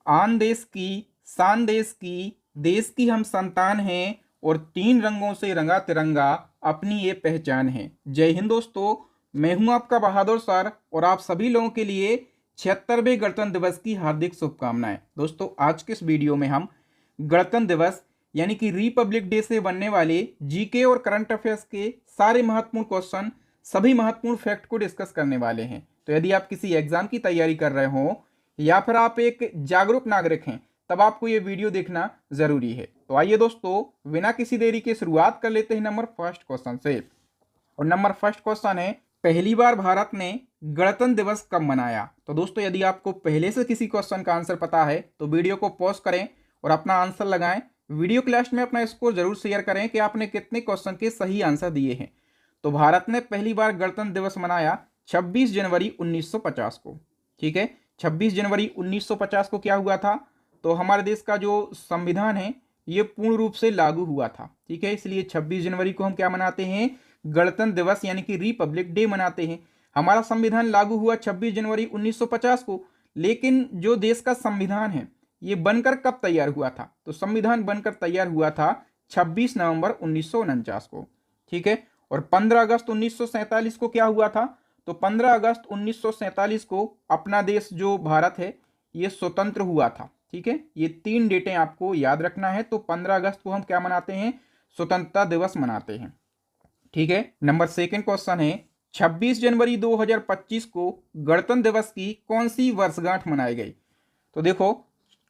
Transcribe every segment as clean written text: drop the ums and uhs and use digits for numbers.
आन देश की, शान देश की, देश की हम संतान हैं, और तीन रंगों से रंगा तिरंगा, अपनी ये पहचान है। जय हिंद दोस्तों, मैं हूं आपका बहादुर सर, और आप सभी लोगों के लिए 76वें गणतंत्र दिवस की हार्दिक शुभकामनाएं। दोस्तों, आज के इस वीडियो में हम गणतंत्र दिवस यानी कि रिपब्लिक डे से बनने वाले जीके और करंट अफेयर्स के सारे महत्वपूर्ण क्वेश्चन, सभी महत्वपूर्ण फैक्ट को डिस्कस करने वाले हैं। तो यदि आप किसी एग्जाम की तैयारी कर रहे हो या फिर आप एक जागरूक नागरिक हैं, तब आपको ये वीडियो देखना जरूरी है। तो आइए दोस्तों, बिना किसी देरी के शुरुआत कर लेते हैं नंबर फर्स्ट क्वेश्चन से। और नंबर फर्स्ट क्वेश्चन है, पहली बार भारत ने गणतंत्र दिवस कब मनाया? तो दोस्तों, यदि आपको पहले से किसी क्वेश्चन का आंसर पता है तो वीडियो को पॉज करें और अपना आंसर लगाएं। वीडियो के लास्ट में अपना स्कोर जरूर शेयर करें कि आपने कितने क्वेश्चन के सही आंसर दिए हैं। तो भारत ने पहली बार गणतंत्र दिवस मनाया 26 जनवरी 1950 को। ठीक है, 26 जनवरी 1950 को क्या हुआ था? तो हमारे देश का जो संविधान है ये पूर्ण रूप से लागू हुआ था। ठीक है, इसलिए 26 जनवरी को हम क्या मनाते हैं? गणतंत्र दिवस यानी कि रिपब्लिक डे मनाते हैं। हमारा संविधान लागू हुआ 26 जनवरी 1950 को, लेकिन जो देश का संविधान है ये बनकर कब तैयार हुआ था? तो संविधान बनकर तैयार हुआ था 26 नवंबर 1949 को। ठीक है, और 15 अगस्त 1947 को क्या हुआ था? तो 15 अगस्त 1947 को अपना देश जो भारत है ये स्वतंत्र हुआ था। ठीक है, ये तीन डेटें आपको याद रखना है। तो 15 अगस्त को हम क्या मनाते हैं? स्वतंत्रता दिवस मनाते हैं। ठीक है, नंबर सेकंड क्वेश्चन है, 26 जनवरी 2025 को गणतंत्र दिवस की कौन सी वर्षगांठ मनाई गई? तो देखो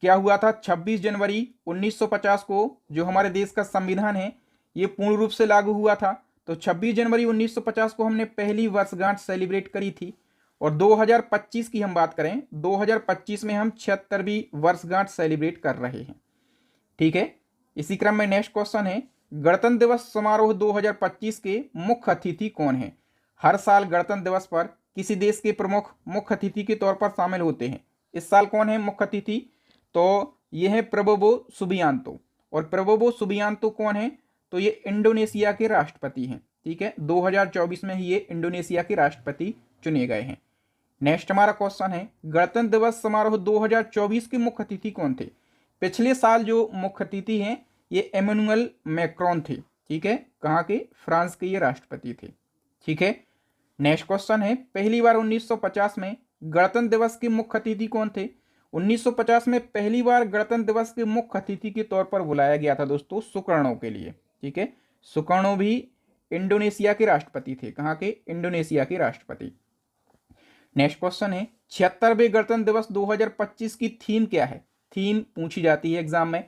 क्या हुआ था, 26 जनवरी 1950 को जो हमारे देश का संविधान है ये पूर्ण रूप से लागू हुआ था। तो 26 जनवरी 1950 को हमने पहली वर्षगांठ सेलिब्रेट करी थी। और 2025 की हम बात करें, 2025 में हम 76वीं वर्षगांठ सेलिब्रेट कर रहे हैं। ठीक है, इसी क्रम में नेक्स्ट क्वेश्चन है, गणतंत्र दिवस समारोह 2025 के मुख्य अतिथि कौन है? हर साल गणतंत्र दिवस पर किसी देश के प्रमुख मुख्य अतिथि के तौर पर शामिल होते हैं। इस साल कौन है मुख्य अतिथि? तो ये है प्रबोवो सुबियांतो। और प्रबोवो सुबियांतो कौन है? तो ये इंडोनेशिया के राष्ट्रपति हैं। ठीक है, 2024 में ही ये इंडोनेशिया के राष्ट्रपति चुने गए हैं। नेक्स्ट हमारा क्वेश्चन है, गणतंत्र दिवस समारोह 2024 के मुख्य अतिथि कौन थे? पिछले साल जो मुख्य अतिथि हैं ये एमेनुअल मैक्रोन थे। ठीक है, कहाँ के? फ्रांस के ये राष्ट्रपति थे। ठीक है, नेक्स्ट क्वेश्चन है, पहली बार 1950 में गणतंत्र दिवस के मुख्य अतिथि कौन थे? 1950 में पहली बार गणतंत्र दिवस के मुख्य अतिथि के तौर पर बुलाया गया था दोस्तों सुकर्णो के लिए। ठीक है, सुकर्णो भी इंडोनेशिया के राष्ट्रपति थे। कहाँ के? इंडोनेशिया के राष्ट्रपति। नेक्स्ट क्वेश्चन है, 76वें गणतंत्र दिवस 2025 की थीम क्या है? थीम पूछी जाती है एग्जाम में।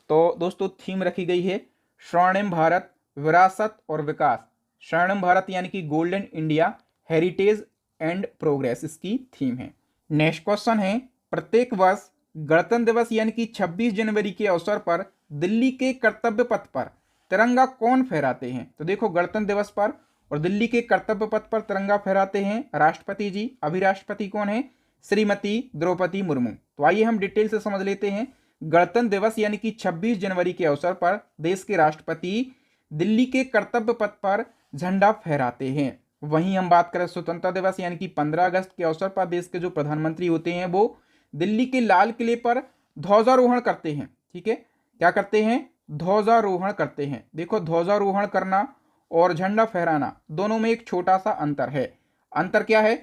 तो दोस्तों थीम रखी गई है स्वर्णिम भारत, विरासत और विकास। स्वर्णिम भारत यानी कि golden India, heritage and progress इसकी थीम है। नेक्स्ट क्वेश्चन है, प्रत्येक वर्ष गणतंत्र दिवस यानी कि 26 जनवरी के अवसर पर दिल्ली के कर्तव्य पथ पर तिरंगा कौन फहराते हैं? तो देखो गणतंत्र दिवस पर और दिल्ली के कर्तव्य पथ पर तिरंगा फहराते हैं राष्ट्रपति जी। अभी राष्ट्रपति कौन है? श्रीमती द्रौपदी मुर्मू। तो आइए हम डिटेल से समझ लेते हैं। गणतंत्र दिवस यानी कि 26 जनवरी के अवसर पर देश के राष्ट्रपति दिल्ली के कर्तव्य पथ पर झंडा फहराते हैं। वहीं हम बात करें स्वतंत्रता दिवस यानी कि 15 अगस्त के अवसर पर देश के जो प्रधानमंत्री होते हैं वो दिल्ली के लाल किले पर ध्वजारोहण करते हैं। ठीक है, क्या करते हैं? ध्वजारोहण करते हैं। देखो ध्वजारोहण करना और झंडा फहराना दोनों में एक छोटा सा अंतर है। अंतर क्या है?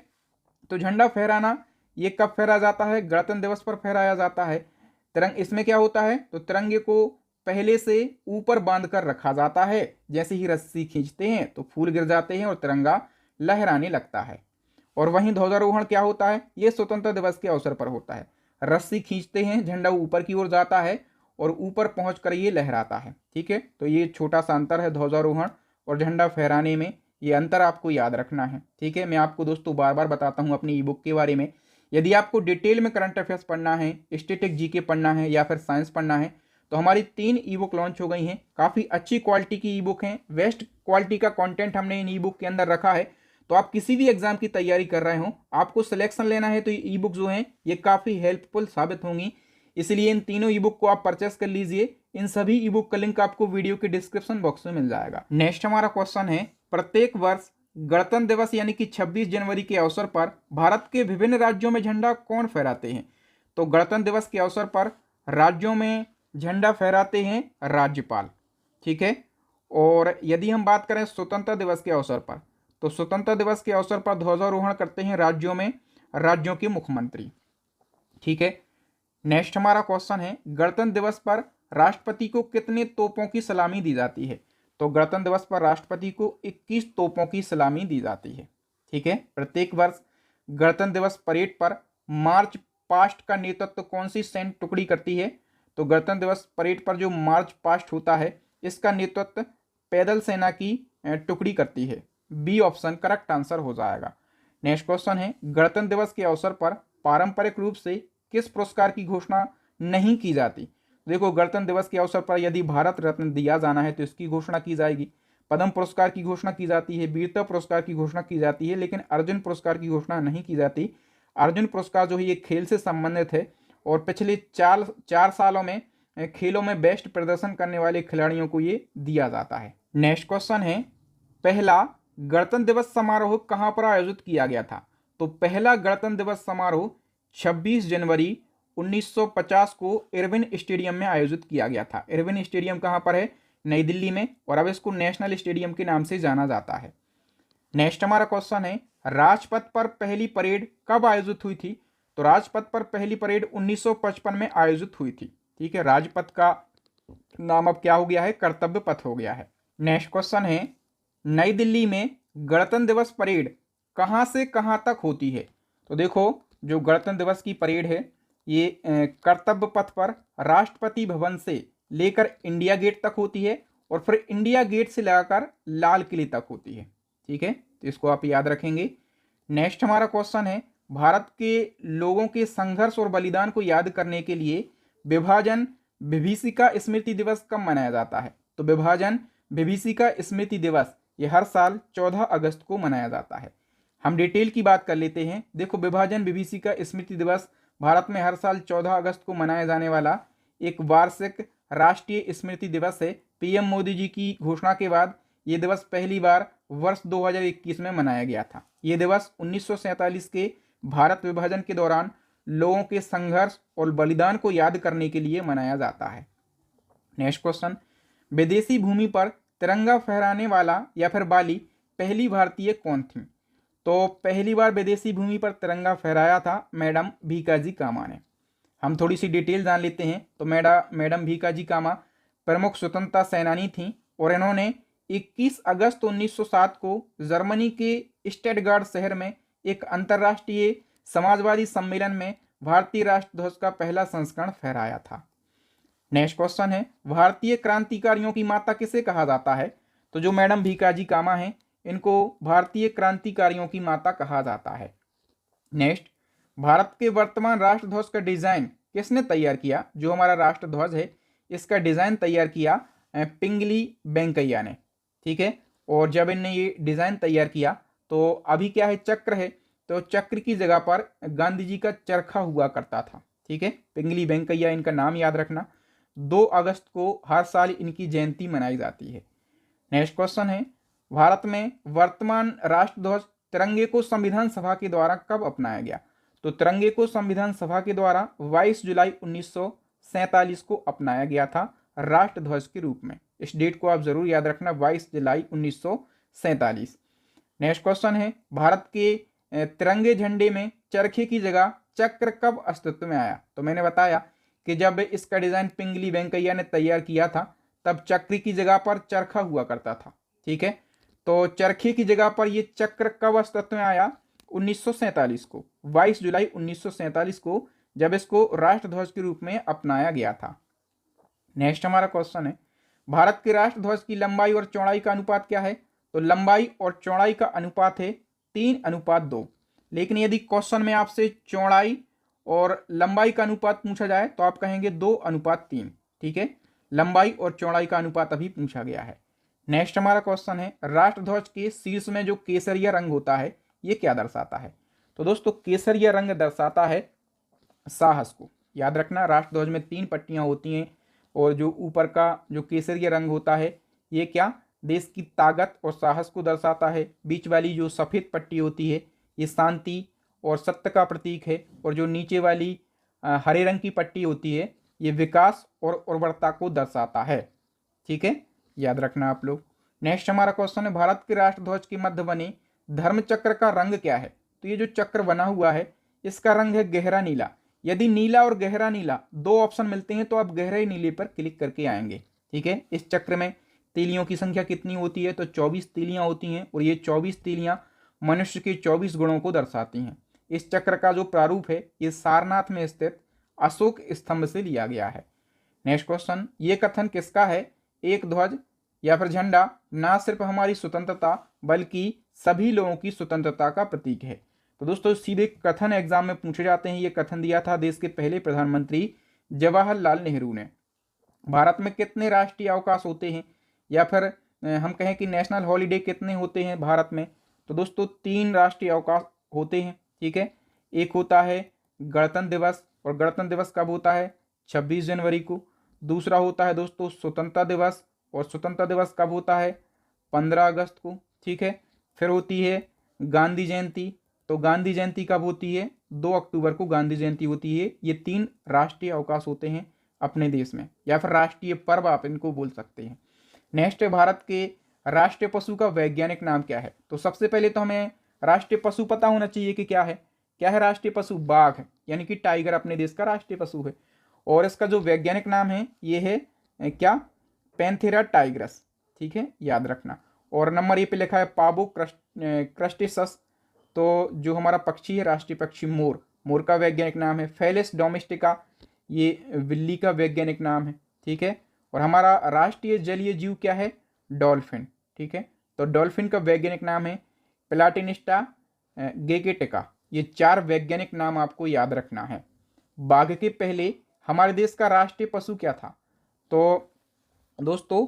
तो झंडा फहराना ये कब फहराया जाता है? गणतंत्र दिवस पर फहराया जाता है। इसमें क्या होता है? तो तिरंगे को पहले से ऊपर बांध कर रखा जाता है। जैसे ही रस्सी खींचते हैं तो फूल गिर जाते हैं और तिरंगा लहराने लगता है। और वहीं ध्वजारोहण क्या होता है? ये स्वतंत्रता दिवस के अवसर पर होता है। रस्सी खींचते हैं, झंडा ऊपर की ओर जाता है और ऊपर पहुंचकर ये लहराता है। ठीक है, तो ये छोटा सा अंतर है ध्वजारोहण और झंडा फहराने में। ये अंतर आपको याद रखना है। ठीक है, मैं आपको दोस्तों बार बार बताता हूँ अपनी ई बुक के बारे में। यदि आपको डिटेल में करंट अफेयर्स पढ़ना है, स्टैटिक जीके पढ़ना है या फिर साइंस पढ़ना है तो हमारी 3 ई बुक लॉन्च हो गई हैं। काफ़ी अच्छी क्वालिटी की ई बुक हैं। बेस्ट क्वालिटी का कंटेंट हमने इन ई बुक के अंदर रखा है। तो आप किसी भी एग्जाम की तैयारी कर रहे हो, आपको सिलेक्शन लेना है तो ये ई बुक जो हैं ये काफ़ी हेल्पफुल साबित होंगी। इसलिए इन तीनों ई बुक को आप परचेस कर लीजिए। इन सभी ई बुक का लिंक आपको वीडियो के डिस्क्रिप्शन बॉक्स में मिल जाएगा। नेक्स्ट हमारा क्वेश्चन है, प्रत्येक वर्ष गणतंत्र दिवस यानी कि 26 जनवरी के अवसर पर भारत के विभिन्न राज्यों में झंडा कौन फहराते हैं? तो गणतंत्र दिवस के अवसर पर राज्यों में झंडा फहराते हैं राज्यपाल, ठीक है। और यदि हम बात करें स्वतंत्रता दिवस के अवसर पर, तो स्वतंत्रता दिवस के अवसर पर ध्वजारोहण करते हैं राज्यों में राज्यों के मुख्यमंत्री, ठीक है। नेक्स्ट हमारा क्वेश्चन है, गणतंत्र दिवस पर राष्ट्रपति को कितने तोपों की सलामी दी जाती है? तो गणतंत्र दिवस पर राष्ट्रपति को 21 तोपों की सलामी दी जाती है, ठीक है। प्रत्येक वर्ष गणतंत्र दिवस परेड पर मार्च पास्ट का नेतृत्व कौन सी सैन्य टुकड़ी करती है? तो गणतंत्र दिवस परेड पर जो मार्च पास्ट होता है इसका नेतृत्व पैदल सेना की टुकड़ी करती है। बी ऑप्शन करेक्ट आंसर हो जाएगा। नेक्स्ट क्वेश्चन है, गणतंत्र दिवस के अवसर पर पारंपरिक रूप से किस पुरस्कार की घोषणा नहीं की जाती? देखो, गणतंत्र दिवस के अवसर पर यदि भारत रत्न दिया जाना है तो इसकी घोषणा की जाएगी, पद्म पुरस्कार की घोषणा की जाती है, वीरता पुरस्कार की घोषणा की जाती है, लेकिन अर्जुन पुरस्कार की घोषणा नहीं की जाती। अर्जुन पुरस्कार जो है ये खेल से संबंधित है और पिछले चार सालों में खेलों में बेस्ट प्रदर्शन करने वाले खिलाड़ियों को ये दिया जाता है। नेक्स्ट क्वेश्चन है, पहला गणतंत्र दिवस समारोह कहां पर आयोजित किया गया था? तो पहला गणतंत्र दिवस समारोह 26 जनवरी 1950 को इरविन स्टेडियम में आयोजित किया गया था। इरविन स्टेडियम कहां पर है? नई दिल्ली में, और अब इसको नेशनल स्टेडियम के नाम से जाना जाता है। नेक्स्ट हमारा क्वेश्चन है, राजपथ पर पहली परेड कब आयोजित हुई थी? तो राजपथ पर पहली परेड 1955 में आयोजित हुई थी, ठीक है। राजपथ का नाम अब क्या हो गया है? कर्तव्य पथ हो गया है। नेक्स्ट क्वेश्चन है, नई दिल्ली में गणतंत्र दिवस परेड कहां से कहां तक होती है? तो देखो, जो गणतंत्र दिवस की परेड है ये कर्तव्य पथ पर राष्ट्रपति भवन से लेकर इंडिया गेट तक होती है और फिर इंडिया गेट से लगाकर लाल किले तक होती है, ठीक है। तो इसको आप याद रखेंगे। नेक्स्ट हमारा क्वेश्चन है, भारत के लोगों के संघर्ष और बलिदान को याद करने के लिए विभाजन विभीषिका स्मृति दिवस कब मनाया जाता है? तो विभाजन विभीषिका स्मृति दिवस ये हर साल 14 अगस्त को मनाया जाता है। हम डिटेल की बात कर लेते हैं। देखो, विभाजन विभीषिका स्मृति दिवस भारत में हर साल 14 अगस्त को मनाया जाने वाला एक वार्षिक राष्ट्रीय स्मृति दिवस है। पीएम मोदी जी की घोषणा के बाद ये दिवस पहली बार वर्ष 2021 में मनाया गया था। ये दिवस 1947 के भारत विभाजन के दौरान लोगों के संघर्ष और बलिदान को याद करने के लिए मनाया जाता है। नेक्स्ट क्वेश्चन, विदेशी भूमि पर तिरंगा फहराने वाला या फिर वाली पहली भारतीय कौन थी? तो पहली बार विदेशी भूमि पर तिरंगा फहराया था मैडम भीकाजी कामा ने। हम थोड़ी सी डिटेल जान लेते हैं। तो मैडम भीकाजी कामा प्रमुख स्वतंत्रता सेनानी थी और इन्होंने 21 अगस्त 1907 को जर्मनी के स्टटगार्ट शहर में एक अंतर्राष्ट्रीय समाजवादी सम्मेलन में भारतीय राष्ट्रध्वज का पहला संस्करण फहराया था। नेक्स्ट क्वेश्चन है, भारतीय क्रांतिकारियों की माता किसे कहा जाता है? तो जो मैडम भीकाजी कामा हैं इनको भारतीय क्रांतिकारियों की माता कहा जाता है। नेक्स्ट, भारत के वर्तमान राष्ट्रध्वज का डिजाइन किसने तैयार किया? जो हमारा राष्ट्रध्वज है इसका डिजाइन तैयार किया पिंगली वेंकैया ने, ठीक है। और जब इनने ये डिजाइन तैयार किया तो अभी क्या है, चक्र है, तो चक्र की जगह पर गांधी जी का चरखा हुआ करता था, ठीक है। पिंगली वेंकैया इनका नाम याद रखना। 2 अगस्त को हर साल इनकी जयंती मनाई जाती है। नेक्स्ट क्वेश्चन है, भारत में वर्तमान राष्ट्रध्वज तिरंगे को संविधान सभा के द्वारा कब अपनाया गया? तो तिरंगे को संविधान सभा के द्वारा 22 जुलाई 1947 को अपनाया गया था राष्ट्रध्वज के रूप में। इस डेट को आप जरूर याद रखना, 22 जुलाई 1947। नेक्स्ट क्वेश्चन है, भारत के तिरंगे झंडे में चरखे की जगह चक्र कब अस्तित्व में आया? तो मैंने बताया कि जब इसका डिजाइन पिंगली वेंकैया ने तैयार किया था तब चक्र की जगह पर चरखा हुआ करता था, ठीक है। तो चरखे की जगह पर यह चक्र कब अस्तित्व में आया? 1947 को, 22 जुलाई 1947 को, जब इसको राष्ट्रध्वज के रूप में अपनाया गया था। नेक्स्ट हमारा क्वेश्चन है, भारत के राष्ट्रध्वज की लंबाई और चौड़ाई का अनुपात क्या है? तो लंबाई और चौड़ाई का अनुपात है 3:2। लेकिन यदि क्वेश्चन में आपसे चौड़ाई और लंबाई का अनुपात पूछा जाए तो आप कहेंगे 2:3, ठीक है। लंबाई और चौड़ाई का अनुपात अभी पूछा गया है। नेक्स्ट हमारा क्वेश्चन है, राष्ट्रध्वज के शीर्ष में जो केसरिया रंग होता है ये क्या दर्शाता है? तो दोस्तों, केसरिया रंग दर्शाता है साहस को। याद रखना, राष्ट्रध्वज में 3 पट्टियां होती हैं और जो ऊपर का जो केसरिया रंग होता है ये क्या, देश की ताकत और साहस को दर्शाता है। बीच वाली जो सफ़ेद पट्टी होती है ये शांति और सत्य का प्रतीक है, और जो नीचे वाली हरे रंग की पट्टी होती है, ये विकास और उर्वरता को दर्शाता है। ठीक है, याद रखना आप लोग। नेक्स्ट हमारा क्वेश्चन है, भारत के राष्ट्रध्वज के मध्य बने धर्म चक्र का रंग क्या है? तो ये जो चक्र बना हुआ है इसका रंग है गहरा नीला। यदि नीला और गहरा नीला दो ऑप्शन मिलते हैं तो आप गहरे नीले पर क्लिक करके आएंगे। ठीक है, इस चक्र में तीलियों की संख्या कितनी होती है? तो 24 तीलियां होती हैं और ये 24 तीलियां मनुष्य के 24 गुणों को दर्शाती हैं। इस चक्र का जो प्रारूप है ये सारनाथ में स्थित अशोक स्तंभ से लिया गया है। नेक्स्ट क्वेश्चन, ये कथन किसका है? एक ध्वज या फिर झंडा ना सिर्फ हमारी स्वतंत्रता बल्कि सभी लोगों की स्वतंत्रता का प्रतीक है। तो दोस्तों सीधे कथन एग्जाम में पूछे जाते हैं। ये कथन दिया था देश के पहले प्रधानमंत्री जवाहरलाल नेहरू ने। भारत में कितने राष्ट्रीय अवकाश होते हैं, या फिर हम कहें कि नेशनल हॉलीडे कितने होते हैं भारत में? तो दोस्तों 3 राष्ट्रीय अवकाश होते हैं। ठीक है, एक होता है गणतंत्र दिवस, और गणतंत्र दिवस कब होता है? 26 जनवरी को। दूसरा होता है दोस्तों स्वतंत्रता दिवस, और स्वतंत्रता दिवस कब होता है? 15 अगस्त को। ठीक है, फिर होती है गांधी जयंती, तो गांधी जयंती कब होती है? 2 अक्टूबर को गांधी जयंती होती है। ये 3 राष्ट्रीय अवकाश होते हैं अपने देश में, या फिर राष्ट्रीय पर्व आप इनको बोल सकते हैं। नेक्स्ट है, भारत के राष्ट्रीय पशु का वैज्ञानिक नाम क्या है? तो सबसे पहले तो हमें राष्ट्रीय पशु पता होना चाहिए कि क्या है। क्या है राष्ट्रीय पशु? बाघ है, यानी कि टाइगर अपने देश का राष्ट्रीय पशु है। और इसका जो वैज्ञानिक नाम है ये है क्या? Panthera tigris. ठीक है, याद रखना। और नंबर ए पे लिखा है पाबो क्रस्टेसस। तो जो हमारा पक्षी है राष्ट्रीय पक्षी मोर, मोर का वैज्ञानिक नाम है फेलिस डोमेस्टिका, ये बिल्ली का वैज्ञानिक नाम है। ठीक है, और हमारा राष्ट्रीय जलीय जीव क्या है? डॉल्फिन। ठीक है, तो डॉल्फिन का वैज्ञानिक नाम है प्लाटिनिस्टा गेकेटिका। ये 4 वैज्ञानिक नाम आपको याद रखना है। बाघ के पहले हमारे देश का राष्ट्रीय पशु क्या था? तो दोस्तों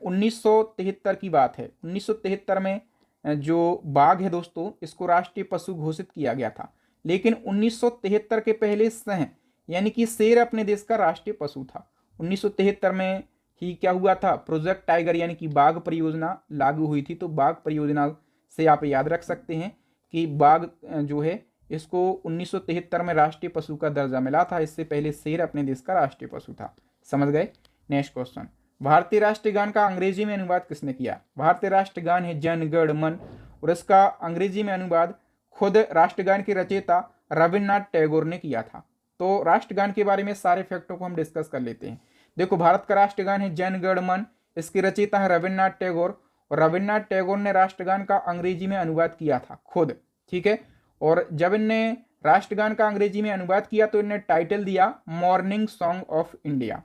1973 की बात है। 1973 में जो बाघ है दोस्तों इसको राष्ट्रीय पशु घोषित किया गया था। लेकिन 1973 के पहले सिंह यानी कि शेर अपने देश का राष्ट्रीय पशु था। 1973 में ही क्या हुआ था? प्रोजेक्ट टाइगर यानी कि बाघ परियोजना लागू हुई थी। तो बाघ परियोजना से आप याद रख सकते हैं कि बाघ जो है इसको 1973 में राष्ट्रीय पशु का दर्जा मिला था। इससे पहले शेर अपने देश का राष्ट्रीय पशु था। समझ गए? नेक्स्ट क्वेश्चन, भारतीय राष्ट्रीय गान का अंग्रेजी में अनुवाद किसने किया? भारतीय राष्ट्रगान है जन गण मन, और इसका अंग्रेजी में अनुवाद खुद राष्ट्रगान के रचयिता रविन्द्रनाथ टैगोर ने किया था। तो राष्ट्रगान के बारे में सारे फैक्टों को हम डिस्कस कर लेते हैं। देखो, भारत का राष्ट्रगान है जन गण मन, इसके रचयिता है रविन्द्रनाथ टैगोर, और रविन्द्रनाथ टैगोर ने राष्ट्रगान का अंग्रेजी में अनुवाद किया था खुद। ठीक है, और जब इनने राष्ट्रगान का अंग्रेजी में अनुवाद किया तो इन्हें टाइटल दिया मॉर्निंग सॉन्ग ऑफ इंडिया।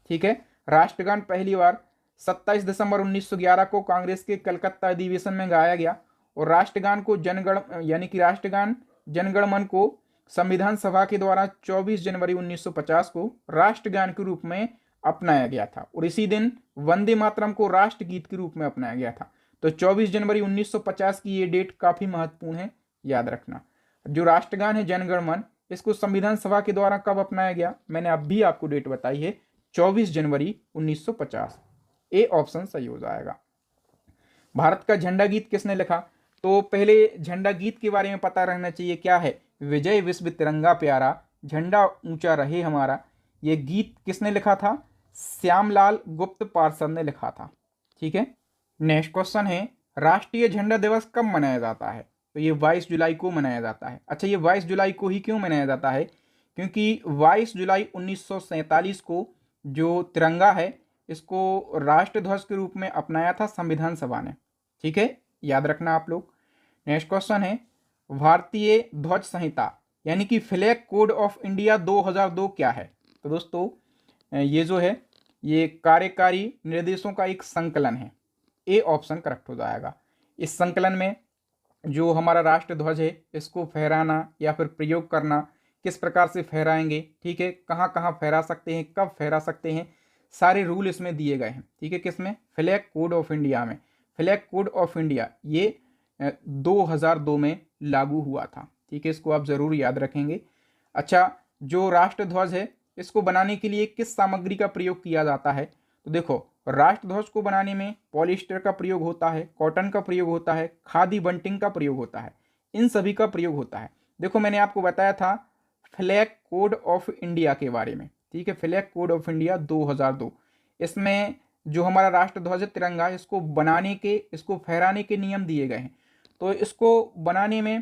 ठीक है, राष्ट्रगान पहली बार 27 दिसंबर 1911 को कांग्रेस के कलकत्ता अधिवेशन में गाया गया, और राष्ट्रगान को जनगण यानी कि राष्ट्रगान जनगण मन को संविधान सभा के द्वारा 24 जनवरी 1950 को राष्ट्रगान के रूप में अपनाया गया था, और इसी दिन वंदे मातरम को राष्ट्रगीत के रूप में अपनाया गया था। तो 24 जनवरी 1950 की ये डेट काफी महत्वपूर्ण है, याद रखना। जो राष्ट्रगान है जनगण मन इसको संविधान सभा के द्वारा कब अपनाया गया? मैंने अभी आपको डेट बताई है 24 जनवरी 1950। ए ऑप्शन सही हो जाएगा। भारत का झंडा गीत किसने लिखा? तो पहले झंडा गीत के बारे में पता रहना चाहिए। क्या है? विजय विश्व तिरंगा प्यारा, झंडा ऊंचा रहे हमारा। ये गीत किसने लिखा था? श्यामलाल गुप्त पार्षद ने लिखा था। ठीक है, नेक्स्ट क्वेश्चन है, राष्ट्रीय झंडा दिवस कब मनाया जाता है? तो ये 22 जुलाई को मनाया जाता है। अच्छा, ये 22 जुलाई को ही क्यों मनाया जाता है? क्योंकि 22 जुलाई 1947 को जो तिरंगा है इसको राष्ट्रध्वज के रूप में अपनाया था संविधान सभा ने। ठीक है, याद रखना आप लोग। नेक्स्ट क्वेश्चन है, भारतीय ध्वज संहिता यानी कि फ्लैग कोड ऑफ इंडिया 2002 क्या है? तो दोस्तों ये जो है ये कार्यकारी निर्देशों का एक संकलन है। ए ऑप्शन करेक्ट हो जाएगा। इस संकलन में जो हमारा राष्ट्र ध्वज है इसको फहराना या फिर प्रयोग करना, किस प्रकार से फहराएंगे, ठीक है, कहाँ कहाँ फहरा सकते हैं, कब फहरा सकते हैं, सारे रूल इसमें दिए गए हैं। ठीक है, किसमें? फ्लैग कोड ऑफ इंडिया में। फ्लैग कोड ऑफ इंडिया ये 2002 में लागू हुआ था। ठीक है, इसको आप जरूर याद रखेंगे। अच्छा, जो राष्ट्र ध्वज है इसको बनाने के लिए किस सामग्री का प्रयोग किया जाता है? तो देखो, राष्ट्र ध्वज को बनाने में पॉलिस्टर का प्रयोग होता है, कॉटन का प्रयोग होता है, खादी बंटिंग का प्रयोग होता है, इन सभी का प्रयोग होता है। देखो, मैंने आपको बताया था फ्लैग कोड ऑफ इंडिया के बारे में, ठीक है, फ्लैग कोड ऑफ इंडिया 2002। इसमें जो हमारा राष्ट्रध्वज तिरंगा, इसको बनाने के, इसको फहराने के नियम दिए गए हैं। तो इसको बनाने में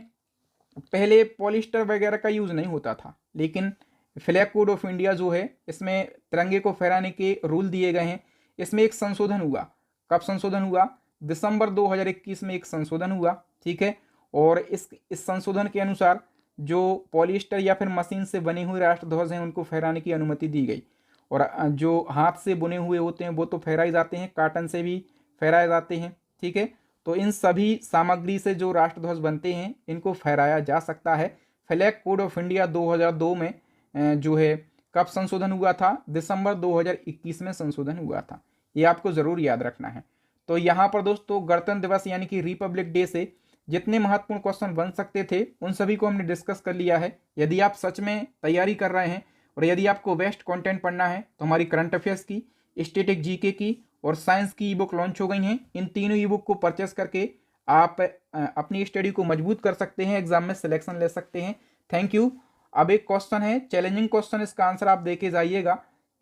पहले पॉलिस्टर वगैरह का यूज़ नहीं होता था, लेकिन फ्लैग कोड ऑफ इंडिया जो है, इसमें तिरंगे को फहराने के रूल दिए गए हैं। इसमें एक संशोधन हुआ। कब संशोधन हुआ? दिसंबर 2021 में एक संशोधन हुआ, ठीक है। और इस संशोधन के अनुसार जो पॉलिस्टर या फिर मशीन से बने हुए राष्ट्रध्वज हैं उनको फहराने की अनुमति दी गई। और जो हाथ से बुने हुए होते हैं वो तो फहराए जाते हैं, काटन से भी फहराए जाते हैं, ठीक है। तो इन सभी सामग्री से जो राष्ट्रध्वज बनते हैं इनको फहराया जा सकता है। फ्लैग कोड ऑफ इंडिया 2002 में जो है कब संशोधन हुआ था? दिसंबर 2021 में संशोधन हुआ था। ये आपको ज़रूर याद रखना है। तो यहाँ पर दोस्तों गणतंत्र दिवस यानी कि रिपब्लिक डे से जितने महत्वपूर्ण क्वेश्चन बन सकते थे उन सभी को हमने डिस्कस कर लिया है। यदि आप सच में तैयारी कर रहे हैं और यदि आपको बेस्ट कंटेंट पढ़ना है तो हमारी करंट अफेयर्स की, स्टैटिक जीके की और साइंस की ई बुक लॉन्च हो गई हैं। इन तीनों ई बुक को परचेस करके आप अपनी स्टडी को मजबूत कर सकते हैं, एग्जाम में सिलेक्शन ले सकते हैं। Thank you. अब एक क्वेश्चन है, चैलेंजिंग क्वेश्चन, इसका आंसर आप देके जाइएगा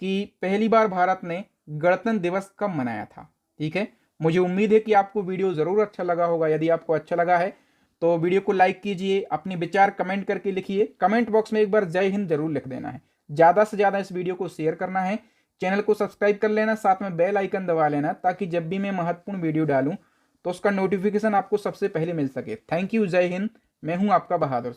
कि पहली बार भारत ने गणतंत्र दिवस कब मनाया था, ठीक है। मुझे उम्मीद है कि आपको वीडियो ज़रूर अच्छा लगा होगा। यदि आपको अच्छा लगा है तो वीडियो को लाइक कीजिए, अपने विचार कमेंट करके लिखिए। कमेंट बॉक्स में एक बार जय हिंद जरूर लिख देना है। ज़्यादा से ज़्यादा इस वीडियो को शेयर करना है। चैनल को सब्सक्राइब कर लेना, साथ में बेल आइकन दबा लेना, ताकि जब भी मैं महत्वपूर्ण वीडियो डालूं तो उसका नोटिफिकेशन आपको सबसे पहले मिल सके। Thank you. जय हिंद। मैं हूं आपका बहादुर।